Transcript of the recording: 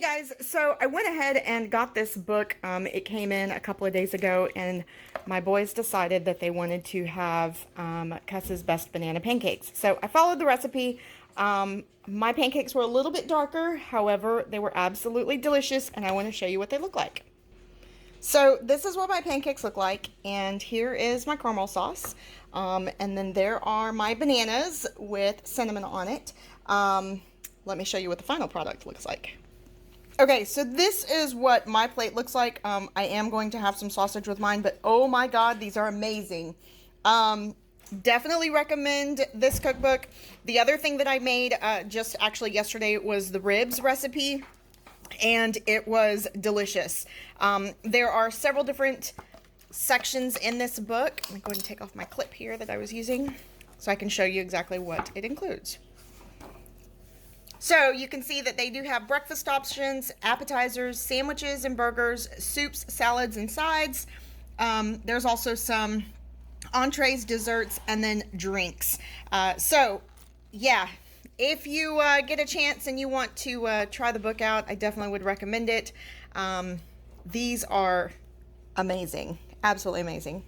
Guys, so I went ahead and got this book. It came in a couple of days ago, and my boys decided that they wanted to have Cuss's Best Banana Pancakes. So I followed the recipe. My pancakes were a little bit darker, however, they were absolutely delicious, and I want to show you what they look like. So this is what my pancakes look like, and here is my caramel sauce. And then there are my bananas with cinnamon on it. Let me show you what the final product looks like. Okay, so this is what my plate looks like. I am going to have some sausage with mine, but oh my god, these are amazing. Definitely recommend this cookbook. The other thing that I made just actually yesterday was the ribs recipe, and it was delicious. There are several different sections in this book. I'm going to take off my clip here that I was using so I can show you exactly what it includes. So you can see that they do have breakfast options, appetizers, sandwiches and burgers, soups, salads, and sides. There's also some entrees, desserts, and then drinks. So yeah, if you get a chance and you want to try the book out, I definitely would recommend it. These are amazing, absolutely amazing.